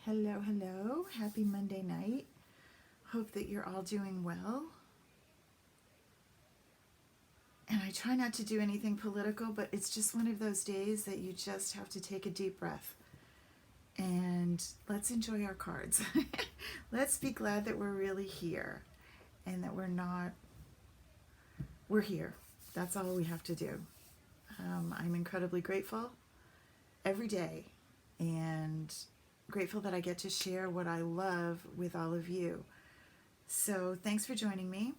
Hello, hello. Happy Monday night. Hope that you're all doing well. And I try not to do anything political, but it's just one of those days that you just have to take a deep breath. And let's enjoy our cards. Let's be glad that we're really here and that we're here. That's all we have to do. I'm incredibly grateful every day and grateful that I get to share what I love with all of you. So thanks for joining me.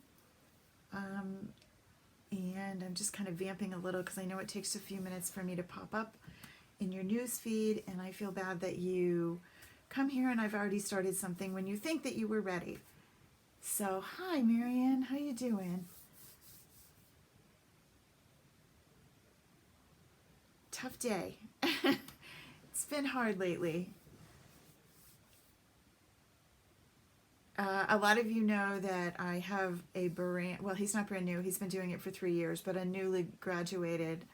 And I'm just kind of vamping a little because I know it takes a few minutes for me to pop up in your news feed, and I feel bad that you come here and I've already started something when you think that you were ready. So hi Marianne, how you doing? Tough day. It's been hard lately. A lot of you know that I have a brand, well, he's not brand new, he's been doing it for 3 years, but a newly graduated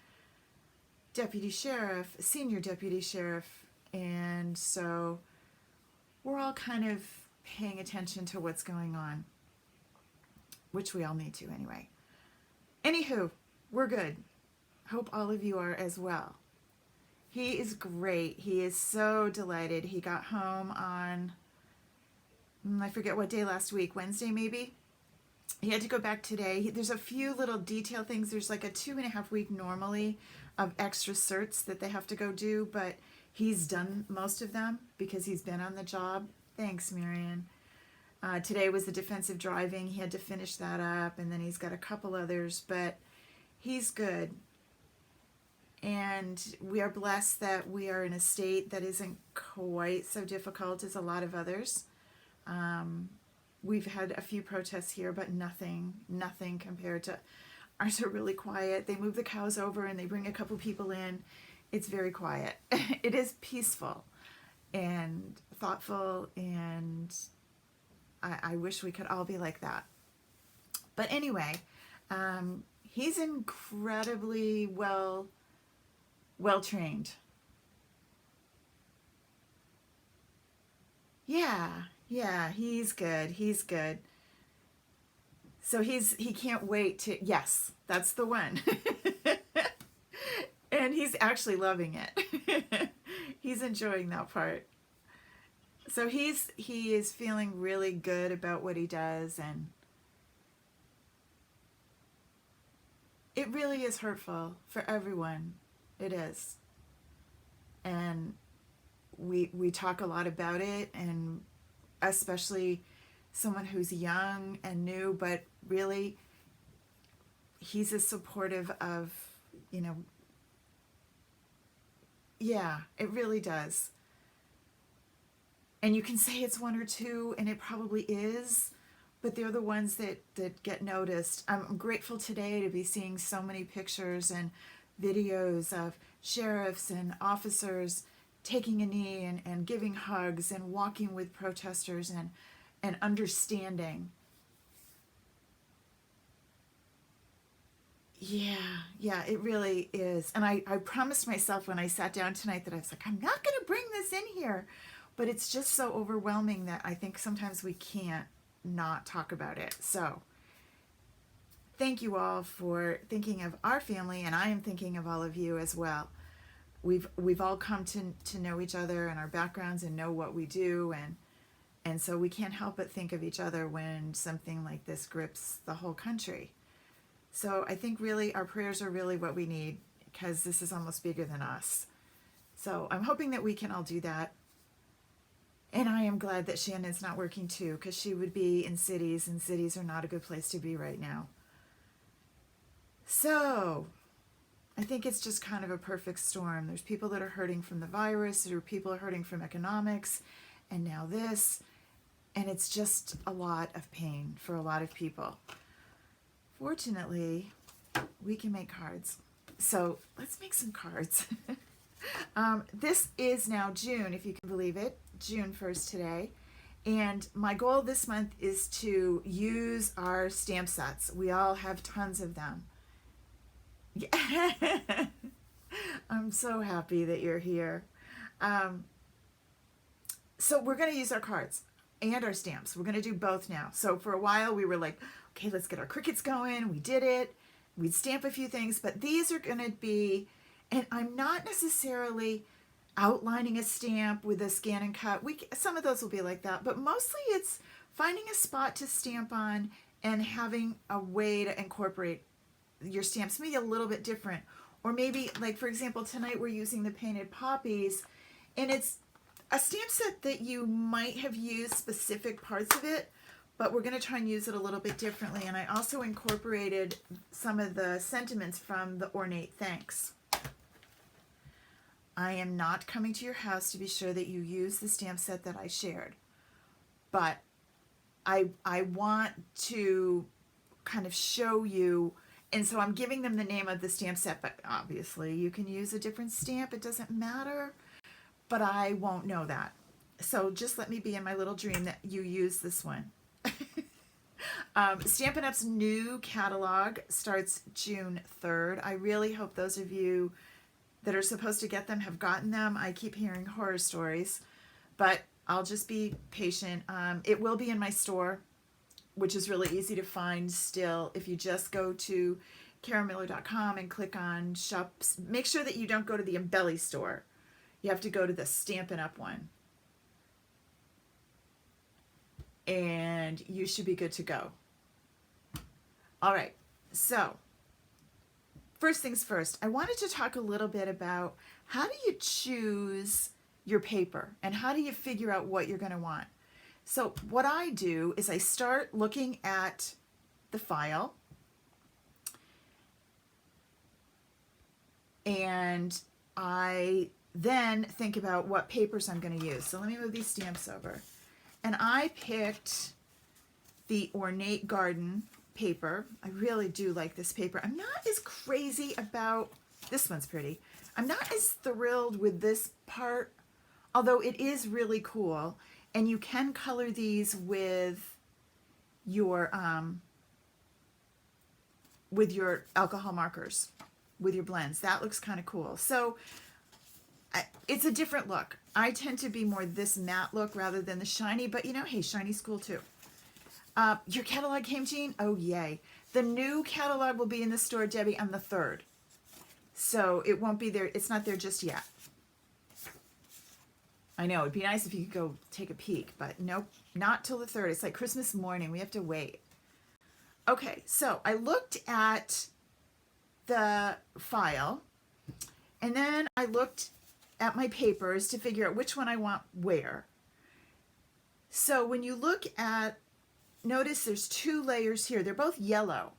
deputy sheriff, senior deputy sheriff, and so we're all kind of paying attention to what's going on, which we all need to anyway. Anywho, we're good. Hope all of you are as well. He is great. He is so delighted. He got home on, I forget what day last week, Wednesday maybe. He had to go back today. There's a few little detail things. There's like a 2.5 week normally of extra certs that they have to go do, but he's done most of them because he's been on the job. Thanks, Marion. Today was the defensive driving. He had to finish that up, and then he's got a couple others, but he's good. And we are blessed that we are in a state that isn't quite so difficult as a lot of others. We've had a few protests here, but nothing compared to ours. Are really quiet. They move the cows over and they bring a couple people in. It's very quiet. It is peaceful and thoughtful, and I wish we could all be like that. But anyway, he's incredibly well trained. Yeah, he's good. He's good. So he can't wait to, yes, that's the one. And he's actually loving it. He's enjoying that part. So he is feeling really good about what he does, and it really is hurtful for everyone. It is. And we talk a lot about it, and especially someone who's young and new, but really he's as supportive of, yeah, it really does. And you can say it's one or two, and it probably is, but they're the ones that get noticed. I'm grateful today to be seeing so many pictures and videos of sheriffs and officers taking a knee and giving hugs and walking with protesters and understanding. Yeah, it really is. And I promised myself when I sat down tonight that I was like, I'm not going to bring this in here. But it's just so overwhelming that I think sometimes we can't not talk about it. So thank you all for thinking of our family, and I am thinking of all of you as well. We've all come to know each other and our backgrounds and know what we do, and so we can't help but think of each other when something like this grips the whole country. So I think really our prayers are really what we need, because this is almost bigger than us. So I'm hoping that we can all do that. And I am glad that Shannon's not working too, because she would be in cities, and cities are not a good place to be right now. So I think it's just kind of a perfect storm. There's people that are hurting from the virus, there are people hurting from economics, and now this. And it's just a lot of pain for a lot of people. Fortunately, we can make cards. So let's make some cards. This is now June, if you can believe it, June 1st today. And my goal this month is to use our stamp sets. We all have tons of them. Yeah. I'm so happy that you're here. So we're going to use our cards and our stamps. We're going to do both now. So for a while we were like, okay, let's get our Cricuts going. We did it. We'd stamp a few things, but these are going to be, and I'm not necessarily outlining a stamp with a scan and cut. Some of those will be like that, but mostly it's finding a spot to stamp on and having a way to incorporate your stamps, maybe a little bit different. Or maybe, like for example, tonight we're using the painted Poppies, and it's a stamp set that you might have used specific parts of it, but we're going to try and use it a little bit differently. And I also incorporated some of the sentiments from the Ornate Thanks. I am not coming to your house to be sure that you use the stamp set that I shared, but I want to kind of show you, and so I'm giving them the name of the stamp set, but obviously you can use a different stamp. It doesn't matter, but I won't know that. So just let me be in my little dream that you use this one. Stampin' Up's new catalog starts June 3rd. I really hope those of you that are supposed to get them have gotten them. I keep hearing horror stories, but I'll just be patient. It will be in my store, which is really easy to find still. If you just go to karamiller.com and click on shops, make sure that you don't go to the Embelly store. You have to go to the Stampin' Up one. And you should be good to go. All right, so first things first, I wanted to talk a little bit about how do you choose your paper and how do you figure out what you're going to want. So what I do is I start looking at the file, and I then think about what papers I'm going to use. So let me move these stamps over. And I picked the Ornate Garden paper. I really do like this paper. I'm not as crazy about, this one's pretty. I'm not as thrilled with this part, although it is really cool. And you can color these with your alcohol markers, with your blends. That looks kind of cool. So it's a different look. I tend to be more this matte look rather than the shiny, but you know, hey, shiny's cool too. Your catalog came, Jean? Oh, yay. The new catalog will be in the store, Debbie, on the 3rd. So it won't be there. It's not there just yet. I know, it'd be nice if you could go take a peek, but nope, not till the 3rd. It's like Christmas morning. We have to wait. Okay, so I looked at the file, and then I looked at my papers to figure out which one I want where. So when you look at, notice there's 2 layers here. They're both yellow,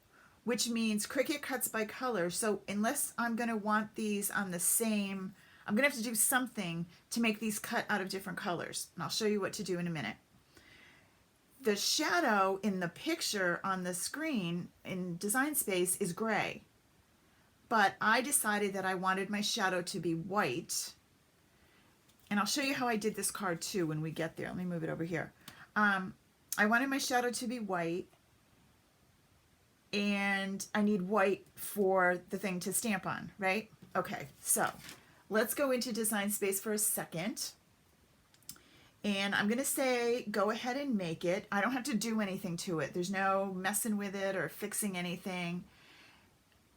which means Cricut cuts by color. So unless I'm going to want these on the same, I'm going to have to do something to make these cut out of different colors. And I'll show you what to do in a minute. The shadow in the picture on the screen in Design Space is gray. But I decided that I wanted my shadow to be white. And I'll show you how I did this card too when we get there. Let me move it over here. I wanted my shadow to be white, and I need white for the thing to stamp on, right? Okay, so let's go into Design Space for a second. And I'm going to say, go ahead and make it. I don't have to do anything to it. There's no messing with it or fixing anything.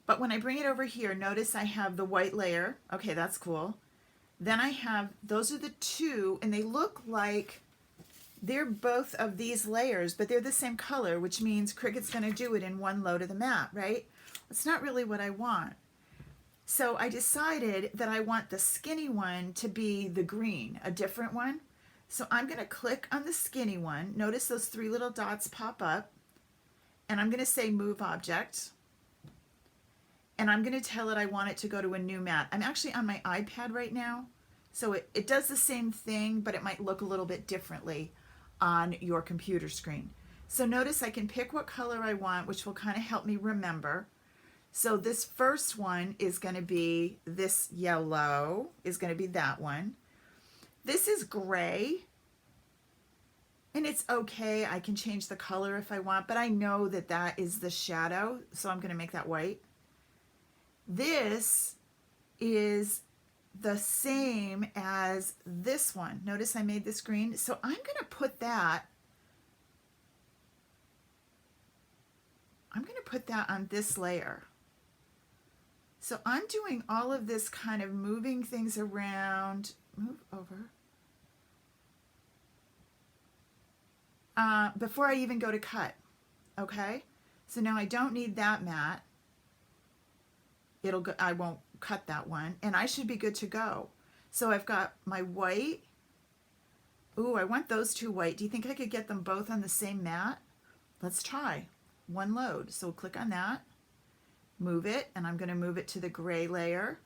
But when I bring it over here, notice I have the white layer. Okay, that's cool. Then I have, those are the 2, and they look like they're both of these layers, but they're the same color, which means Cricut's going to do it in one load of the mat, right? It's not really what I want. So I decided that I want the skinny one to be the green, a different one. So I'm going to click on the skinny one. Notice those 3 little dots pop up, and I'm going to say Move Object. And I'm going to tell it I want it to go to a new mat. I'm actually on my iPad right now, so it does the same thing, but it might look a little bit differently on your computer screen. So notice I can pick what color I want, which will kind of help me remember. So this first one is going to be this yellow, is going to be that one. This is gray, and it's okay. I can change the color if I want, but I know that that is the shadow, so I'm going to make that white. This is the same as this one. Notice I made this green. So I'm going to put that, on this layer. So I'm doing all of this kind of moving things around. Move over. Before I even go to cut. Okay? So now I don't need that mat. I won't cut that one, and I should be good to go. So I've got my white. Ooh, I want those two white. Do you think I could get them both on the same mat? Let's try. One load. So we'll click on that, move it, and I'm going to move it to the gray layer.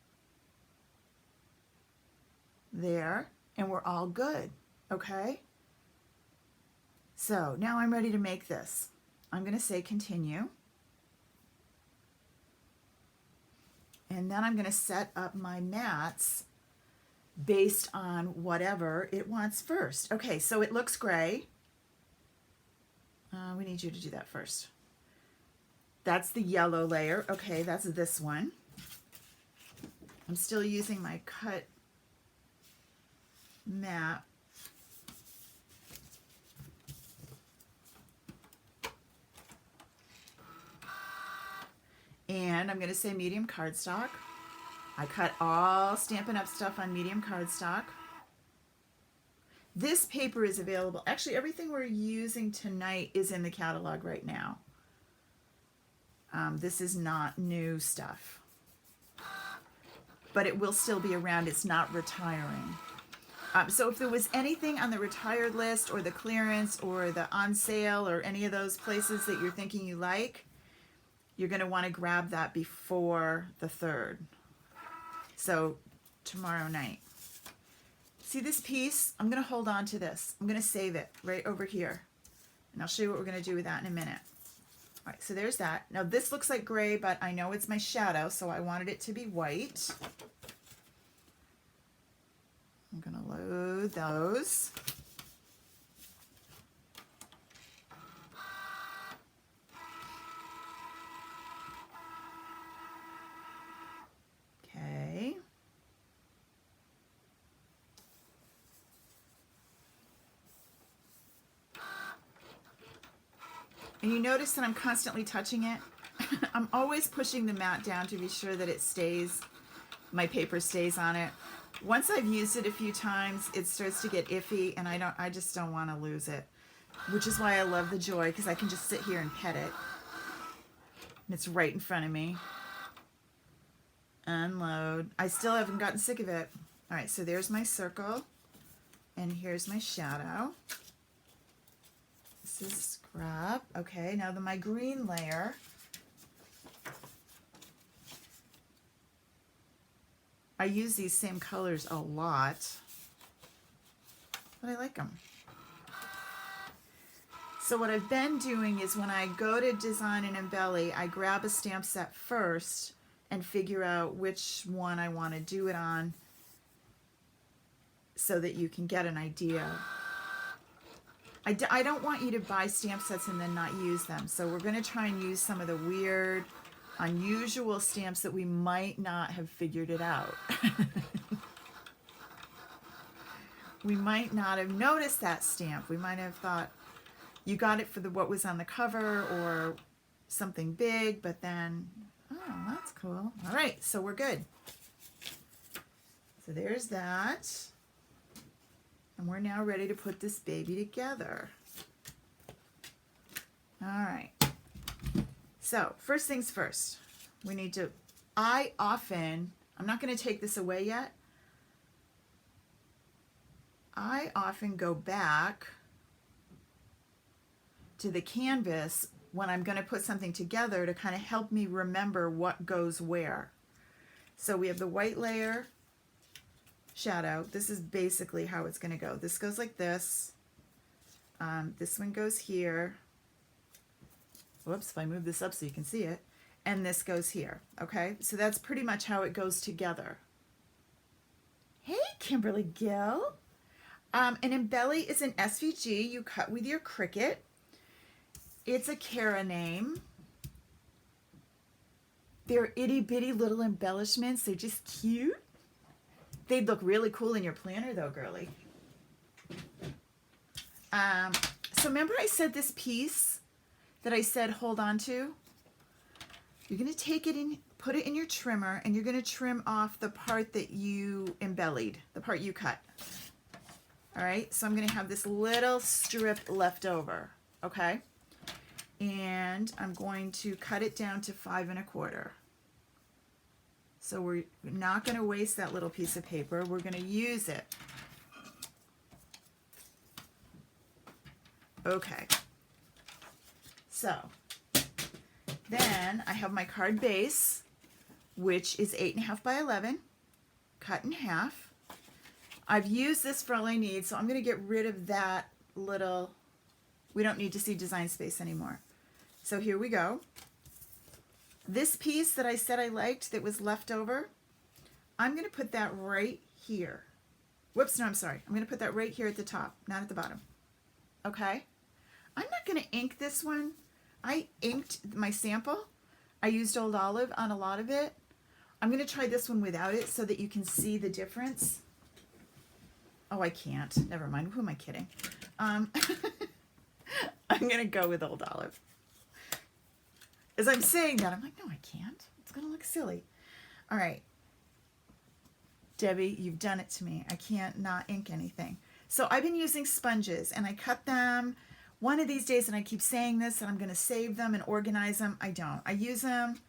There, and we're all good. Okay? So now I'm ready to make this. I'm going to say continue. And then I'm going to set up my mats based on whatever it wants first. Okay, so it looks gray. We need you to do that first. That's the yellow layer. Okay, that's this one. I'm still using my cut mat. And I'm going to say medium cardstock. I cut all Stampin' Up! Stuff on medium cardstock. This paper is available. Actually, everything we're using tonight is in the catalog right now. This is not new stuff. But it will still be around. It's not retiring. So if there was anything on the retired list or the clearance or the on sale or any of those places that you're thinking you like, you're going to want to grab that before the 3rd. So tomorrow night. See this piece? I'm going to hold on to this. I'm going to save it right over here. And I'll show you what we're going to do with that in a minute. All right, so there's that. Now this looks like gray, but I know it's my shadow, so I wanted it to be white. I'm going to load those. Okay. And you notice that I'm constantly touching it. I'm always pushing the mat down to be sure that it stays, my paper stays on it. Once I've used it a few times, it starts to get iffy, and I just don't want to lose it. Which is why I love the Joy, because I can just sit here and pet it. And it's right in front of me. Unload. I still haven't gotten sick of it. All right, so there's my circle, and here's my shadow. This is scrap. Okay, now my green layer. I use these same colors a lot, but I like them. So what I've been doing is when I go to design an Embelly, I grab a stamp set first and figure out which one I want to do it on so that you can get an idea. I don't want you to buy stamp sets and then not use them. So we're going to try and use some of the weird, unusual stamps that we might not have figured it out. We might not have noticed that stamp. We might have thought you got it for what was on the cover or something big, but then, oh, that's cool. All right, so we're good. So there's that. And we're now ready to put this baby together. All right. So first things first, we need to, I'm not going to take this away yet. I often go back to the canvas when I'm going to put something together to kind of help me remember what goes where. So we have the white layer, shadow. This is basically how it's going to go. This goes like this. This one goes here. Whoops, if I move this up so you can see it. And this goes here. Okay, so that's pretty much how it goes together. Hey, Kimberly Gill. An Embelly is an SVG you cut with your Cricut. It's a Cara name. They're itty bitty little embellishments. They're just cute. They'd look really cool in your planner though, girly. So remember I said this piece that I said hold on to? You're going to take it in, put it in your trimmer, and you're going to trim off the part that you embellied, the part you cut. All right, so I'm going to have this little strip left over, okay? And I'm going to cut it down to 5 1/4. So we're not going to waste that little piece of paper. We're going to use it. Okay. So then I have my card base, which is 8.5 by 11, cut in half. I've used this for all I need, so I'm going to get rid of that little, we don't need to see design space anymore. So here we go. This piece that I said I liked that was left over, I'm going to put that right here. Whoops, no, I'm sorry. I'm going to put that right here at the top, not at the bottom. Okay? I'm not going to ink this one. I inked my sample. I used Old Olive on a lot of it. I'm going to try this one without it so that you can see the difference. Oh, I can't. Never mind. Who am I kidding? I'm going to go with Old Olive. As I'm saying that, I'm like, no, I can't. It's going to look silly. All right. Debbie, you've done it to me. I can't not ink anything. So I've been using sponges, and I cut them one of these days, and I keep saying this, and I'm going to save them and organize them. I don't. I use them.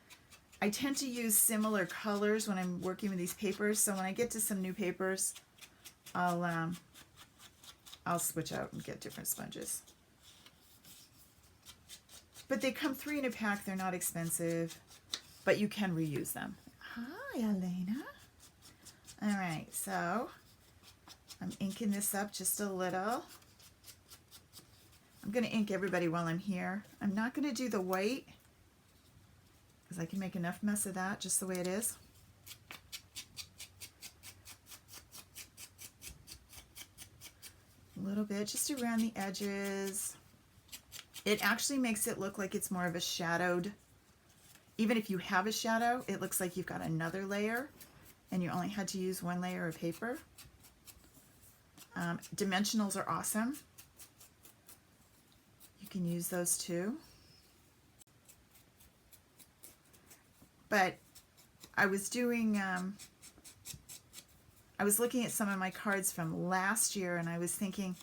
I tend to use similar colors when I'm working with these papers, so when I get to some new papers, I'll switch out and get different sponges. But they come 3 in a pack. They're not expensive, but you can reuse them. Hi, Elena. All right, so I'm inking this up just a little. I'm going to ink everybody while I'm here. I'm not going to do the white because I can make enough mess of that just the way it is. A little bit just around the edges. It actually makes it look like it's more of a shadowed. Even if you have a shadow, it looks like you've got another layer and you only had to use 1 layer of paper. Dimensionals are awesome. You can use those too. But I was doing, I was looking at some of my cards from last year and I was thinking,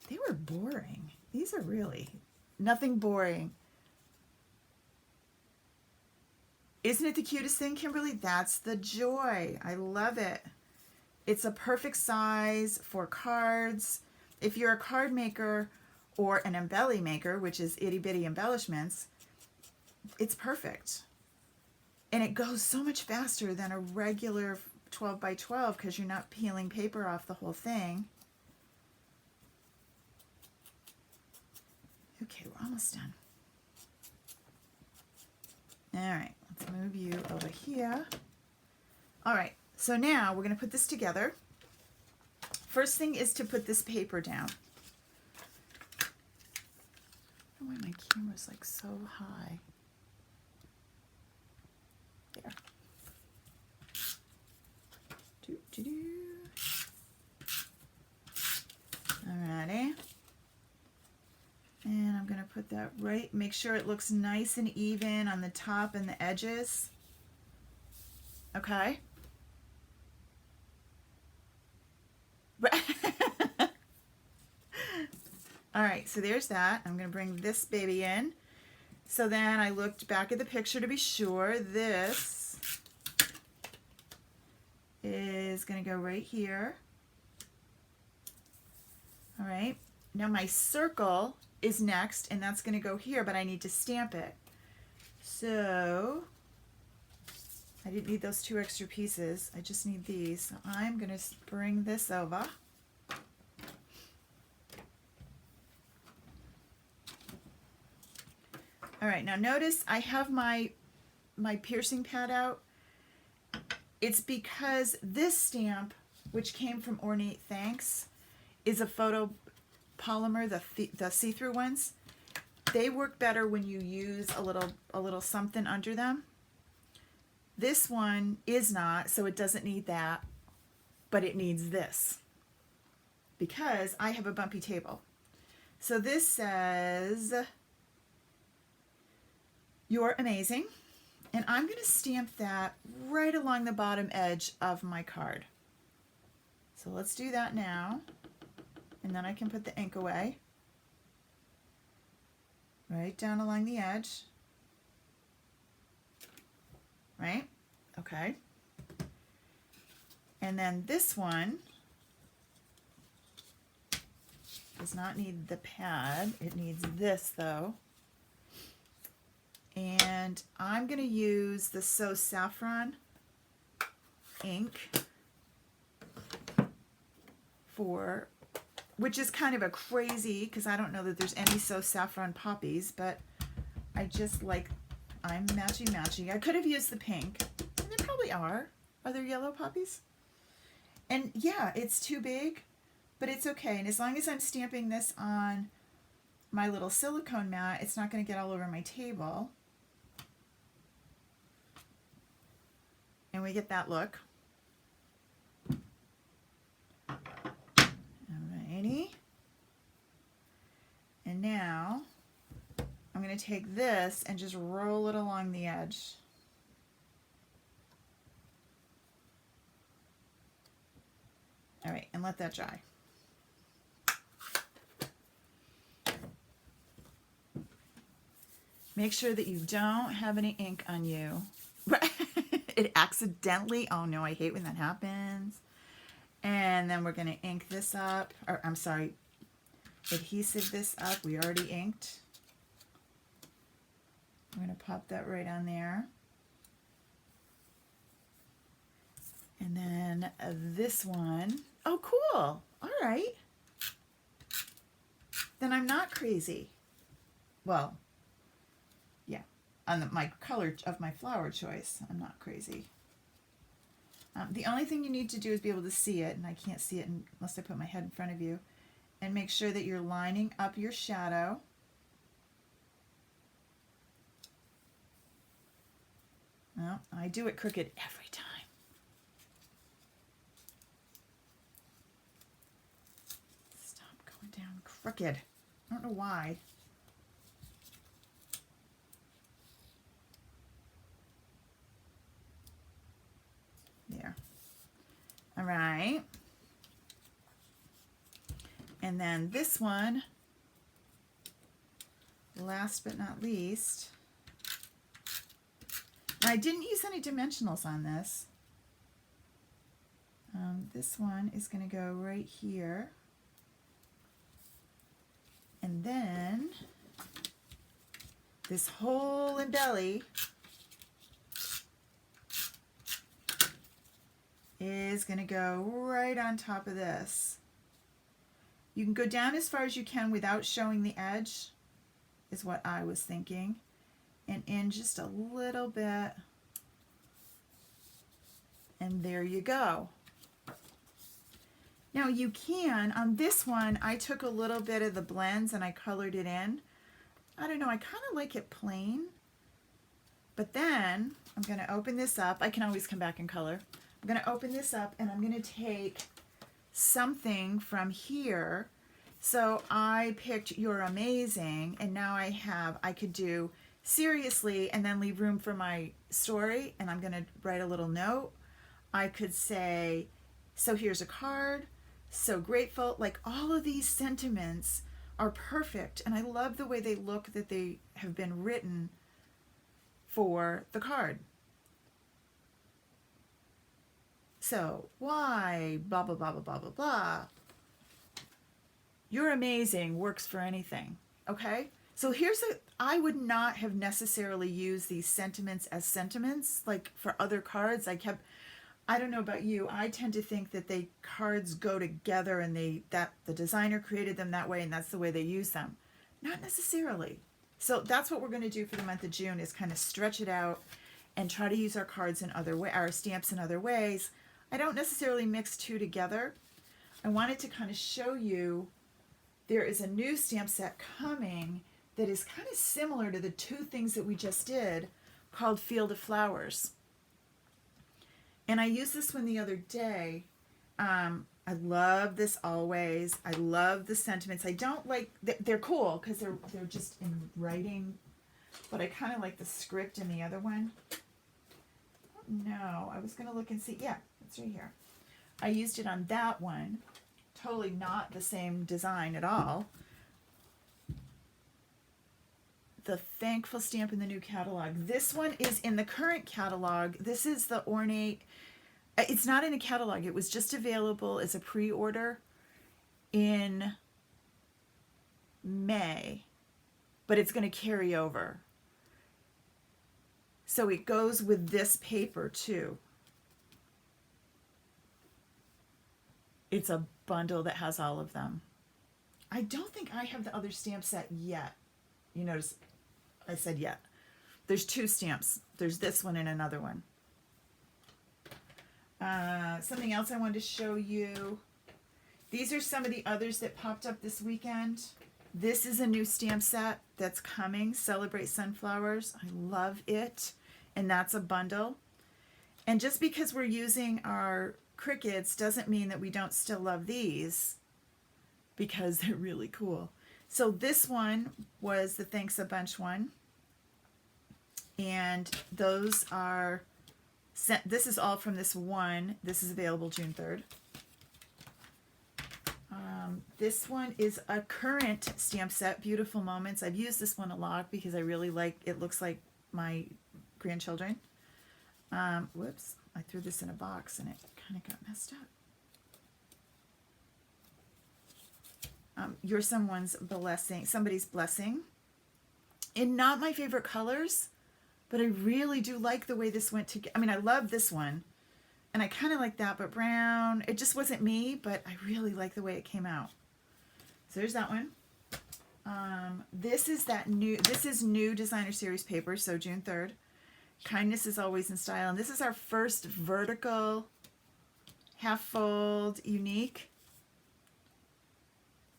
they were boring. These are really nothing boring. Isn't it the cutest thing, Kimberly? That's the joy. I love it. It's a perfect size for cards. If you're a card maker or an embelly maker, which is itty bitty embellishments, it's perfect. And it goes so much faster than a regular 12 by 12 because you're not peeling paper off the whole thing. Okay, we're almost done. All right, let's move you over here. All right, so now we're going to put this together. First thing is to put this paper down. I don't know why my camera's like so high. There. Alrighty. And I'm going to put that right, make sure it looks nice and even on the top and the edges. Okay. All right, so there's that. I'm going to bring this baby in. So then I looked back at the picture to be sure. This is going to go right here. All right. Now my circle is next, and that's going to go here, but I need to stamp it. So I didn't need those 2 extra pieces. I just need these. So I'm going to bring this over. All right, now notice I have my piercing pad out. It's because this stamp, which came from Ornate Thanks, is a photo polymer, the see-through ones. They work better when you use a little something under them. This one is not, so it doesn't need that. but it needs this because I have a bumpy table. So this says, "You're amazing." And I'm going to stamp that right along the bottom edge of my card. So let's do that now. And then I can put the ink away. Right down along the edge. Right? Okay. And then this one does not need the pad. It needs this though. And I'm going to use the So Saffron ink for, which is kind of a crazy, because I don't know that there's any So Saffron Poppies, but I just like, I'm matchy-matchy. I could have used the pink, and there probably are. Are there yellow poppies? And yeah, it's too big, but it's okay. And as long as I'm stamping this on my little silicone mat, it's not going to get all over my table. And we get that look. Alrighty. And now I'm going to take this and just roll it along the edge. All right, and let that dry. Make sure that you don't have any ink on you. It accidentally, oh no, I hate when that happens. And then we're going to ink this up, or I'm sorry, adhesive this up. We already inked. I'm going to pop that right on there. And then this one, oh cool, all right. Then I'm not crazy. Well, yeah, on my color of my flower choice, I'm not crazy. The only thing you need to do is be able to see it, and I can't see it unless I put my head in front of you, and make sure that you're lining up your shadow. Well, I do it crooked every time. Stop going down crooked. I don't know why. There. All right. And then this one, last but not least, I didn't use any dimensionals on this. This one is going to go right here. And then this whole Embelly is going to go right on top of this. You can go down as far as you can without showing the edge, is what I was thinking. And in just a little bit. And there you go. Now you can, on this one, I took a little bit of the blends and I colored it in. I don't know, I kind of like it plain. But then I'm going to open this up. I can always come back and color. I'm going to open this up and I'm going to take something from here. So I picked You're Amazing, and now I could do Seriously and then leave room for my story, and I'm going to write a little note. I could say, so here's a card, so grateful. Like, all of these sentiments are perfect, and I love the way they look, that they have been written for the card. So, why blah, blah, blah, blah, blah, blah, blah. You're amazing works for anything, okay? So I would not have necessarily used these sentiments as sentiments, like for other cards. I don't know about you, I tend to think that cards go together and that the designer created them that way and that's the way they use them. Not necessarily. So that's what we're going to do for the month of June, is kind of stretch it out and try to use our cards in other ways, our stamps in other ways. I don't necessarily mix two together. I wanted to kind of show you there is a new stamp set coming that is kind of similar to the two things that we just did, called Field of Flowers. And I used this one the other day, I love this always. I love the sentiments. I don't like, they're cool because they're just in writing, but I kind of like the script in the other one. No, I was going to look and see. Yeah, it's right here. I used it on that one. Totally not the same design at all. The Thankful stamp in the new catalog. This one is in the current catalog. This is the ornate. It's not in a catalog. It was just available as a pre-order in May, but it's going to carry over. So it goes with this paper too. It's a bundle that has all of them. I don't think I have the other stamp set yet. You notice I said yet. There's two stamps. There's this one and another one. Something else I wanted to show you. These are some of the others that popped up this weekend. This is a new stamp set that's coming. Celebrate Sunflowers. I love it. And that's a bundle. And just because we're using our crickets doesn't mean that we don't still love these, because they're really cool. So this one was the Thanks a Bunch one. And those are sent. This is all from this one. This is available June 3rd. This one is a current stamp set, Beautiful Moments. I've used this one a lot because I really like, it looks like my grandchildren. Whoops, I threw this in a box and it kind of got messed up. You're someone's blessing, somebody's blessing. And not my favorite colors, but I really do like the way this went together. I mean, I love this one, and I kind of like that, but brown, it just wasn't me, but I really like the way it came out. So there's that one. This is new designer series paper, so June 3rd. Kindness is Always in Style, and this is our first vertical half fold unique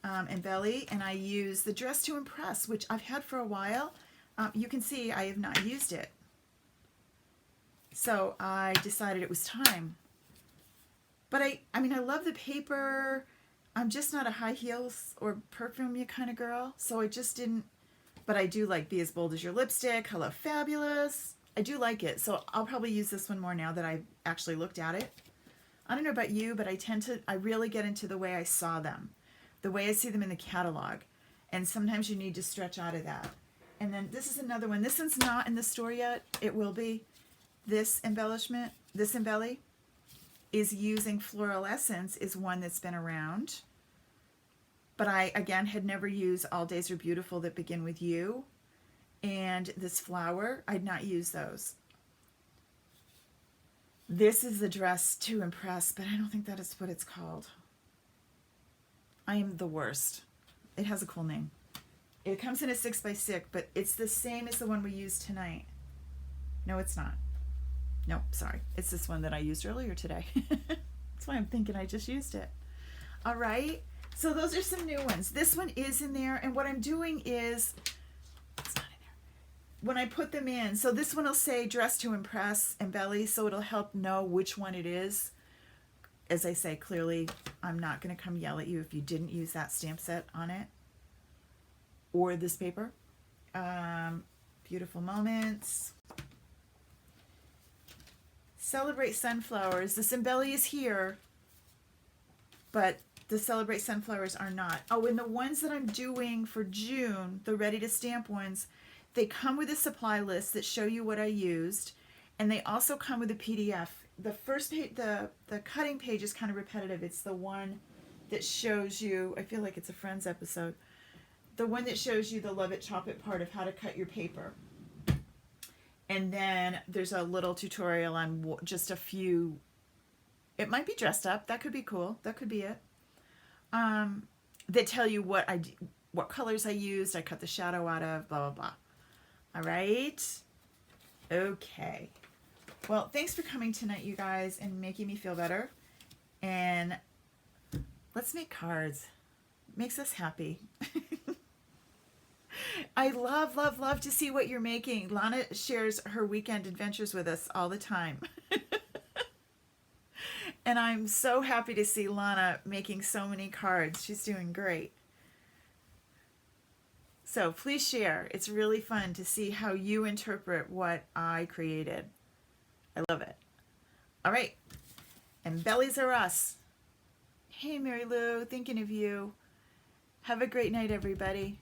Embelly, and I use the Dress to Impress, which I've had for a while. You can see I have not used it. So I decided it was time. But I mean, I love the paper. I'm just not a high heels or perfume kind of girl, so I just didn't. But I do like Be As Bold As Your Lipstick, Hello Fabulous. I do like it, so I'll probably use this one more now that I've actually looked at it. I don't know about you, but I really get into the way I saw them, the way I see them in the catalog. And sometimes you need to stretch out of that. And then this is another one. This one's not in the store yet. It will be. This embellishment, this Embelly, is using Floral Essence, is one that's been around. But I, again, had never used All Days Are Beautiful that begin with You. And this flower, I'd not used those. This is the Dress to Impress, but I don't think that is what it's called. I am the worst. It has a cool name. It comes in a 6x6, but it's the same as the one we used tonight. No, it's not. No, sorry. It's this one that I used earlier today. That's why I'm thinking I just used it. All right. So those are some new ones. This one is in there, and what I'm doing is, it's not in there. When I put them in, so this one will say Dress to Impress Embelly, so it'll help know which one it is. As I say, clearly, I'm not going to come yell at you if you didn't use that stamp set on it or this paper. Beautiful Moments. Celebrate Sunflowers. This Embelly is here, but the Celebrate Sunflowers are not. Oh, and the ones that I'm doing for June, the ready to stamp ones, they come with a supply list that show you what I used, and they also come with a PDF. The first page, the cutting page is kind of repetitive. It's the one that shows you, I feel like it's a Friends episode, the one that shows you the Love It, Chop It part of how to cut your paper. And then there's a little tutorial on just a few, it might be dressed up, that could be cool, that could be it. That tell you what colors I used, I cut the shadow out of, blah, blah, blah. All right. Okay. Well, thanks for coming tonight, you guys, and making me feel better. And let's make cards. Makes us happy. I love, love, love to see what you're making. Lana shares her weekend adventures with us all the time. And I'm so happy to see Lana making so many cards. She's doing great. So please share. It's really fun to see how you interpret what I created. I love it. All right. Embellies are us. Hey, Mary Lou, thinking of you. Have a great night, everybody.